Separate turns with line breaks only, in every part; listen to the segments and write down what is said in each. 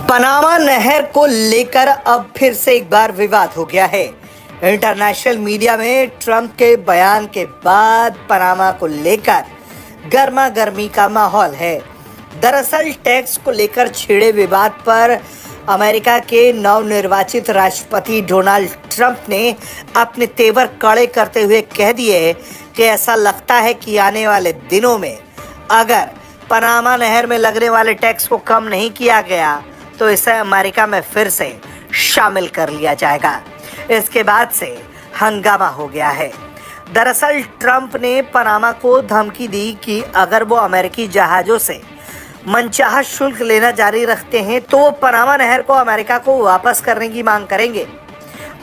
Panama नहर को लेकर अब फिर से एक बार विवाद हो गया है। इंटरनेशनल मीडिया में ट्रंप के बयान के बाद पनामा को लेकर गर्मा गर्मी का माहौल है। दरअसल टैक्स को लेकर छिड़े विवाद पर अमेरिका के नवनिर्वाचित राष्ट्रपति डोनाल्ड ट्रंप ने अपने तेवर कड़े करते हुए कह दिए कि ऐसा लगता है कि आने वाले दिनों में अगर पनामा नहर में लगने वाले टैक्स को कम नहीं किया गया तो इसे अमेरिका में फिर से शामिल कर लिया जाएगा। इसके बाद से हंगामा हो गया है। दरअसल ट्रंप ने पनामा को धमकी दी कि अगर वो अमेरिकी जहाज़ों से मनचाहा शुल्क लेना जारी रखते हैं तो वो पनामा नहर को अमेरिका को वापस करने की मांग करेंगे।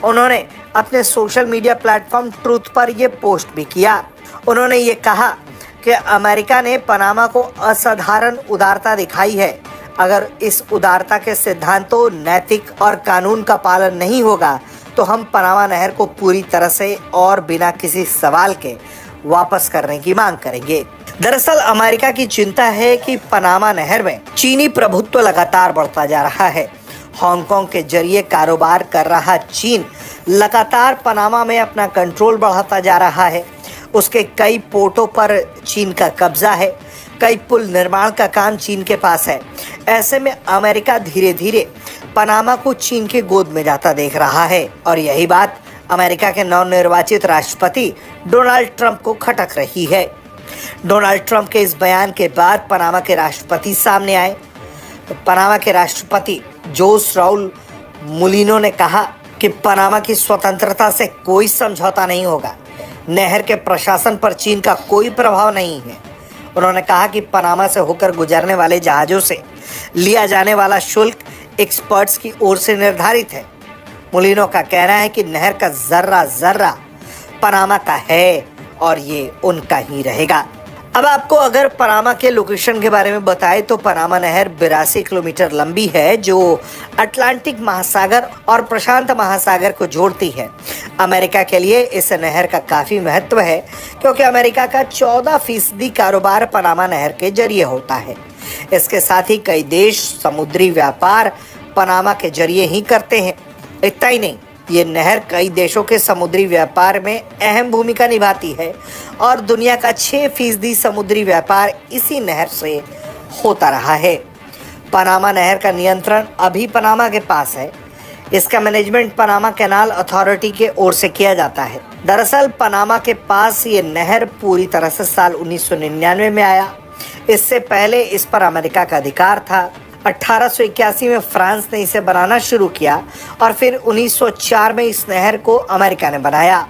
उन्होंने अपने सोशल मीडिया प्लेटफॉर्म ट्रूथ पर ये पोस्ट भी किया। उन्होंने ये कहा कि अमेरिका ने पनामा को असाधारण उदारता दिखाई है। अगर इस उदारता के सिद्धांतों, नैतिक और कानून का पालन नहीं होगा तो हम पनामा नहर को पूरी तरह से और बिना किसी सवाल के वापस करने की मांग करेंगे। दरअसल अमेरिका की चिंता है कि पनामा नहर में चीनी प्रभुत्व लगातार बढ़ता जा रहा है। हांगकांग के जरिए कारोबार कर रहा चीन लगातार पनामा में अपना कंट्रोल बढ़ाता जा रहा है। उसके कई पोर्टों पर चीन का कब्जा है। कई पुल निर्माण का काम चीन के पास है। ऐसे में अमेरिका धीरे धीरे पनामा को चीन के गोद में जाता देख रहा है और यही बात अमेरिका के नवनिर्वाचित राष्ट्रपति डोनाल्ड ट्रंप को खटक रही है। डोनाल्ड ट्रंप के इस बयान के बाद पनामा के राष्ट्रपति सामने आए। पनामा के राष्ट्रपति जोस राउल मुलिनो ने कहा कि पनामा की स्वतंत्रता से कोई समझौता नहीं होगा। नहर के प्रशासन पर चीन का कोई प्रभाव नहीं है। उन्होंने कहा कि पनामा से होकर गुजरने वाले जहाज़ों से लिया जाने वाला शुल्क एक्सपर्ट्स की ओर से निर्धारित है। मुलिनो का कहना है कि नहर का जर्रा जर्रा पनामा का है और ये उनका ही रहेगा। अब आपको अगर पनामा के लोकेशन के बारे में बताएं तो पनामा नहर 82 किलोमीटर लंबी है जो अटलांटिक महासागर और प्रशांत महासागर को जोड़ती है। अमेरिका के लिए इस नहर का काफी महत्व है क्योंकि अमेरिका का 14% कारोबार पनामा नहर के जरिए होता है। इसके साथ ही कई देश समुद्री व्यापार पनामा के जरिए ही करते हैं। इतना ही नहीं, ये नहर कई देशों के समुद्री व्यापार में अहम भूमिका निभाती है और दुनिया का 6% समुद्री व्यापार इसी नहर से होता रहा है। पनामा नहर का नियंत्रण अभी पनामा के पास है। इसका मैनेजमेंट पनामा कैनाल अथॉरिटी के ओर से किया जाता है। दरअसल पनामा के पास ये नहर पूरी तरह से साल 1999 में आया। इससे पहले इस पर अमेरिका का अधिकार था। 1881 में फ्रांस ने इसे बनाना शुरू किया और फिर 1904 में इस नहर को अमेरिका ने बनाया।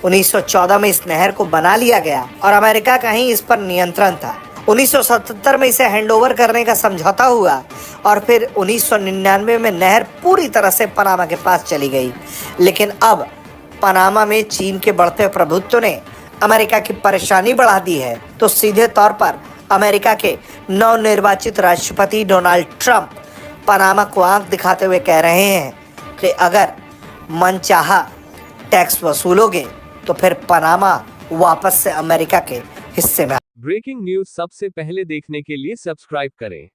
1914 में इस नहर को बना लिया गया और अमेरिका का ही इस पर नियंत्रण था। 1977 में इसे हैंडओवर करने का समझौता हुआ और फिर 1999 में नहर पूरी तरह से पनामा के पास चली गई। लेकिन अब पनामा में चीन के बढ़ते प्रभुत्व ने अमेरिका की परेशानी बढ़ा दी है। तो सीधे तौर पर अमेरिका के नवनिर्वाचित राष्ट्रपति डोनाल्ड ट्रंप पनामा को आंख दिखाते हुए कह रहे हैं कि अगर मनचाहा टैक्स वसूलोगे तो फिर पनामा वापस से अमेरिका के हिस्से में।
ब्रेकिंग न्यूज सबसे पहले देखने के लिए सब्सक्राइब करें।